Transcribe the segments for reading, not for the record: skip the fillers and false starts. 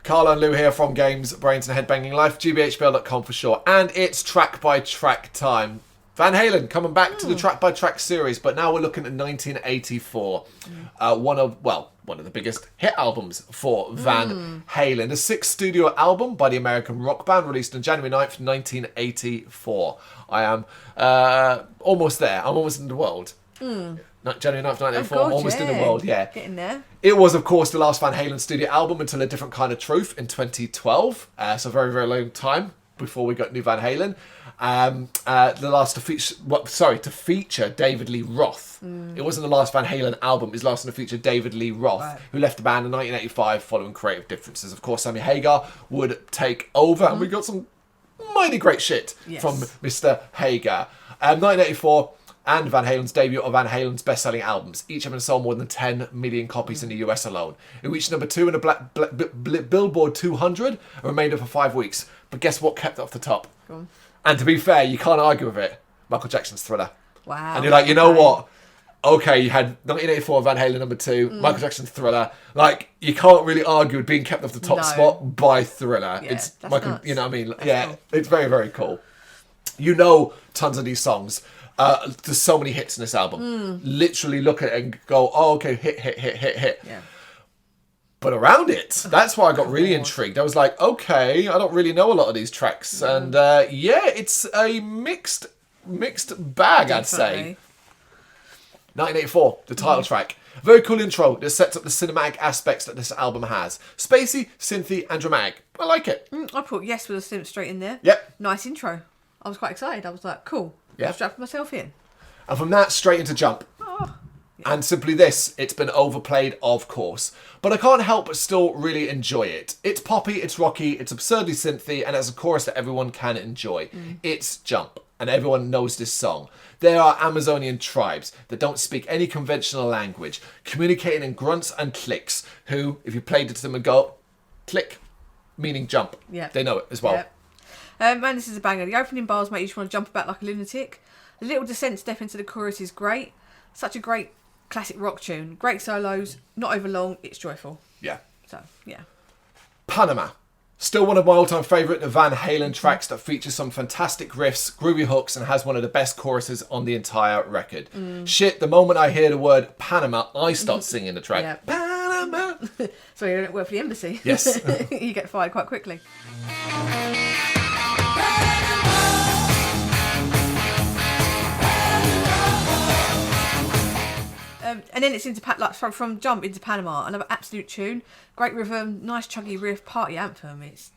Carlo and Lou here from Brrraains A Head-Banging Life, gbhblofficial for sure. And it's track by track time. Van Halen coming back to the track by track series, but now we're looking at 1984. One of the biggest hit albums for Van Halen. The 6th studio album by the American rock band, released on January 9th, 1984. I am almost there. I'm almost in the world. January 9th, 1984, I'm almost in the world, yeah. Getting there. It was, of course, the last Van Halen studio album until A Different Kind of Truth in 2012. So a very, very long time before we got new Van Halen. The last to feature David Lee Roth. It wasn't the last Van Halen album, it was last to feature David Lee Roth, who left the band in 1985 following creative differences. Of course, Sammy Hagar would take over, and we got some mighty great shit from Mr. Hagar. 1984, and Van Halen's debut of Van Halen's best-selling albums, each having sold more than 10 million copies in the US alone. It reached number 2 in the Billboard 200 and remained for 5 weeks. But guess what kept it off the top? Go on. And to be fair, you can't argue with it. Michael Jackson's Thriller. Wow. And you're like, you know what? Okay, you had 1984 Van Halen number 2, Michael Jackson's Thriller. Like, you can't really argue with being kept off the top spot by Thriller. Yeah, it's that's Michael, nuts. you know what I mean? That's cool. It's very, very cool. You know tons of these songs. There's so many hits in this album. Literally look at it and go, oh, okay, hit. Yeah. But around it, that's why I got really intrigued. I was like, okay, I don't really know a lot of these tracks. And it's a mixed bag, I'd say. 1984, the title track. Very cool intro that sets up the cinematic aspects that this album has. Spacey, synthy, and dramatic. I like it. I put yes with a synth straight in there. Yep. Nice intro. I was quite excited. I was like, cool. Yeah. I strapped myself in. And from that, straight into Jump. And simply this, it's been overplayed, of course. But I can't help but still really enjoy it. It's poppy, it's rocky, it's absurdly synthy, and it's a chorus that everyone can enjoy. It's Jump, and everyone knows this song. There are Amazonian tribes that don't speak any conventional language, communicating in grunts and clicks, who, if you played it to them and go, click, meaning jump. Yeah. They know it as well. Yeah. Man, this is a banger. The opening bars make you just want to jump about like a lunatic. A little descent step into the chorus is great. Such a great classic rock tune. Great solos, not over long, it's joyful. Yeah. So, yeah. Panama. Still one of my all-time favourite Van Halen tracks that features some fantastic riffs, groovy hooks, and has one of the best choruses on the entire record. Shit, the moment I hear the word Panama, I start singing the track. Yeah. Panama. So you don't work for the embassy. Yes. You get fired quite quickly. And then it's into from Jump into Panama. Another absolute tune, great rhythm, nice chuggy riff, party anthem. It's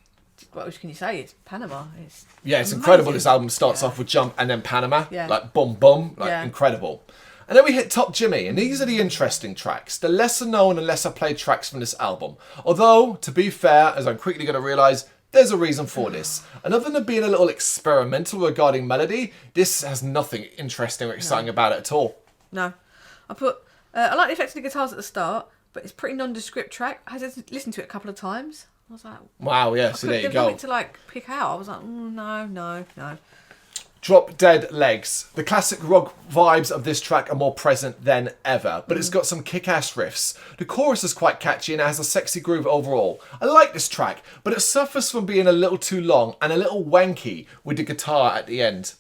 what else can you say? It's Panama. It's amazing. Incredible. This album starts off with Jump and then Panama, Yeah. like boom, boom, incredible. And then we hit Top Jimmy, and these are the interesting tracks, the lesser known and lesser played tracks from this album. Although, to be fair, as I'm quickly going to realise, there's a reason for this. And other than being a little experimental regarding melody, this has nothing interesting or exciting about it at all. No. I like the effects of the guitars at the start, but it's a pretty nondescript track. I had to listen to it a couple of times. I was like, wow, yeah, so there you go. To pick out. I was like, no. Drop Dead Legs. The classic rock vibes of this track are more present than ever, but it's got some kick-ass riffs. The chorus is quite catchy and it has a sexy groove overall. I like this track, but it suffers from being a little too long and a little wanky with the guitar at the end.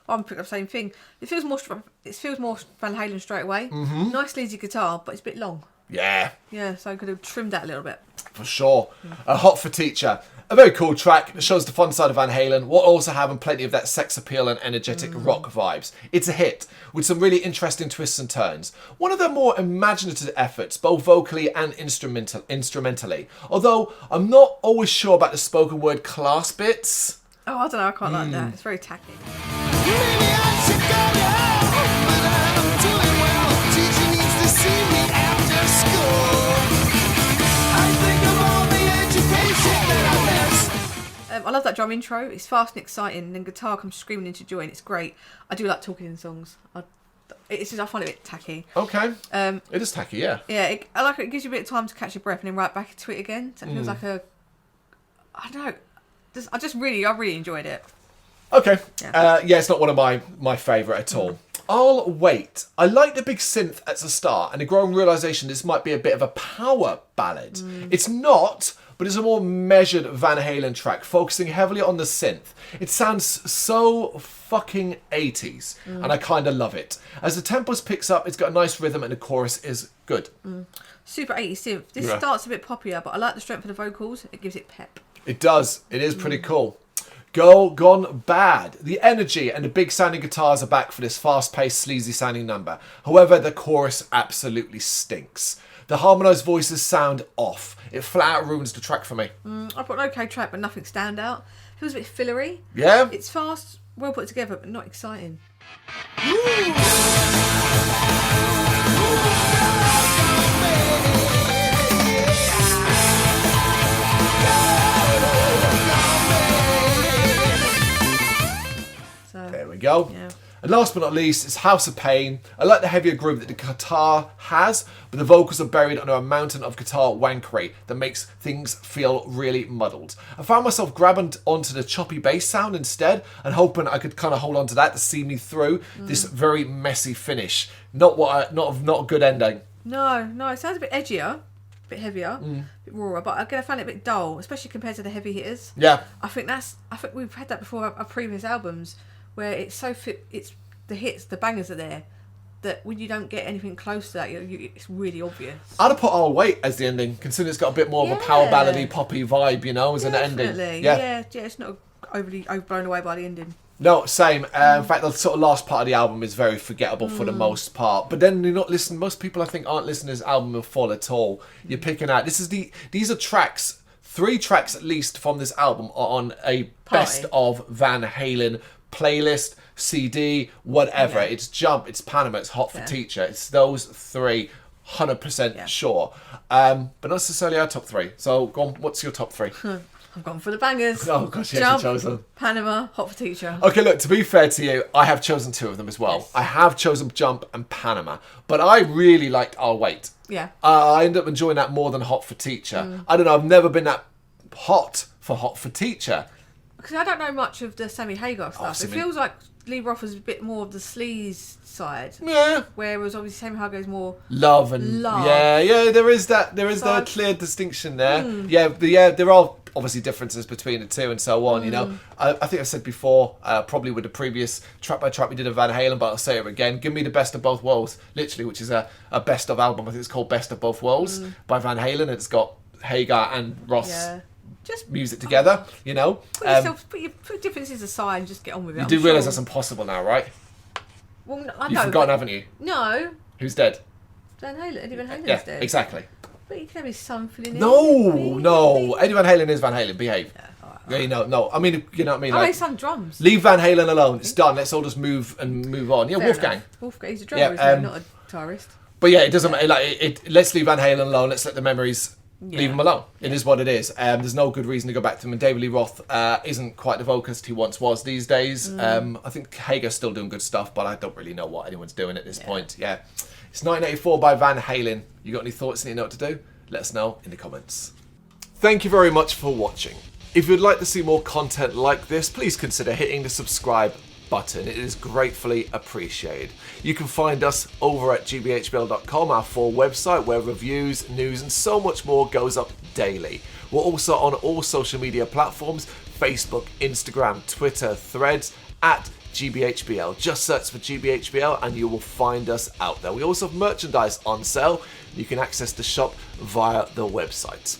I'm picking up the same thing. It feels more Van Halen straight away. Nice easy guitar, but it's a bit long. Yeah. Yeah, so I could have trimmed that a little bit. For sure. Hot for Teacher. A very cool track that shows the fun side of Van Halen, while also having plenty of that sex appeal and energetic rock vibes. It's a hit, with some really interesting twists and turns. One of their more imaginative efforts, both vocally and instrumentally. Although, I'm not always sure about the spoken word class bits. Oh, I don't know, I quite like that. It's very tacky. Maybe I should go to hell, but I'm doing well. Teacher needs to see me after school. I think of all the education that I missed. I love that drum intro. It's fast and exciting, and then guitar comes screaming into joy, and it's great. I do like talking in songs. I find it a bit tacky. Okay. It is tacky, yeah. Yeah, I like it. It gives you a bit of time to catch your breath and then right back into it again. So it feels like I don't know. I really enjoyed it. Okay. Yeah. It's not one of my favourite at all. I'll wait. I like the big synth at the start and the growing realisation this might be a bit of a power ballad. It's not, but it's a more measured Van Halen track, focusing heavily on the synth. It sounds so fucking 80s, and I kind of love it. As the tempos picks up, it's got a nice rhythm and the chorus is good. Super 80s synth. This starts a bit poppier, but I like the strength of the vocals. It gives it pep. It does. It is pretty cool. Gone Bad. The energy and the big sounding guitars are back for this fast-paced, sleazy sounding number. However, the chorus absolutely stinks. The harmonised voices sound off. It flat out ruins the track for me. I've got an okay track, but nothing stand out. Feels a bit fillery. Yeah? It's fast, well put together, but not exciting. There we go. Yeah. And last but not least, it's House of Pain. I like the heavier groove that the guitar has, but the vocals are buried under a mountain of guitar wankery that makes things feel really muddled. I found myself grabbing onto the choppy bass sound instead and hoping I could kind of hold on to that to see me through this very messy finish. Not a good ending. No, it sounds a bit edgier, a bit heavier, a bit rawer, but again I found it a bit dull, especially compared to the heavy hitters. Yeah. I think we've had that before our previous albums, where it's the hits, the bangers are there, that when you don't get anything close to that, it's really obvious. I'd have put I'll Wait as the ending, considering it's got a bit more of a power ballady, poppy vibe, as an ending. Yeah, it's not overly blown away by the ending. No, same. In fact, the sort of last part of the album is very forgettable for the most part. But then you're not listening. Most people, I think, aren't listening to this album in full at all. You're picking out. These are tracks. 3 tracks at least from this album are on a best of Van Halen playlist, CD, whatever. Yeah. It's Jump, it's Panama, it's Hot for Teacher. It's those 3, 100% sure. But not necessarily our top 3. So, go on, what's your top 3? I've gone for the bangers. Oh gosh, yes, Jump, you chose them. Panama, Hot for Teacher. Okay, look, to be fair to you, I have chosen 2 of them as well. Yes. I have chosen Jump and Panama, but I really liked I'll Wait. Yeah. I ended up enjoying that more than Hot for Teacher. I don't know, I've never been that hot for Teacher. Because I don't know much of the Sammy Hagar stuff. It feels like Lee Roth was a bit more of the sleaze side. Yeah. Whereas obviously Sammy Hagar is more love. Yeah, there is that So clear distinction there. Yeah, there are obviously differences between the two and so on, I think I said before, probably with the previous track by track we did of Van Halen, but I'll say it again, give me the best of both worlds, literally, which is a best of album. I think it's called Best of Both Worlds by Van Halen. It's got Hagar and Ross just music together, Put differences aside and just get on with it. You do realise that's impossible now, right? Well, I know. You've forgotten, haven't you? No. Who's dead? Van Halen. Eddie Van Halen's dead. Exactly. But you can have his son filling in. No. Eddie Van Halen is Van Halen. Behave. Yeah, no. I mean, you know what I mean? Oh, his son drums. Leave Van Halen alone. It's done. Let's all just move on. Yeah, Fair Wolfgang. enough. Wolfgang. He's a drummer, isn't he? Not a guitarist. But yeah, it doesn't matter. Let's leave Van Halen alone. Let's let the memories leave him alone. It is what it is. There's no good reason to go back to him. And David Lee Roth isn't quite the vocalist he once was these days. I think Hager's still doing good stuff, but I don't really know what anyone's doing at this point. Yeah. It's 1984 by Van Halen. You got any thoughts and you know what to do? Let us know in the comments. Thank you very much for watching. If you'd like to see more content like this, please consider hitting the subscribe button. It is gratefully appreciated. You can find us over at gbhbl.com, our full website where reviews, news and so much more goes up daily. We're also on all social media platforms, Facebook, Instagram, Twitter, Threads, at gbhbl. Just search for gbhbl and you will find us out there. We also have merchandise on sale. You can access the shop via the website.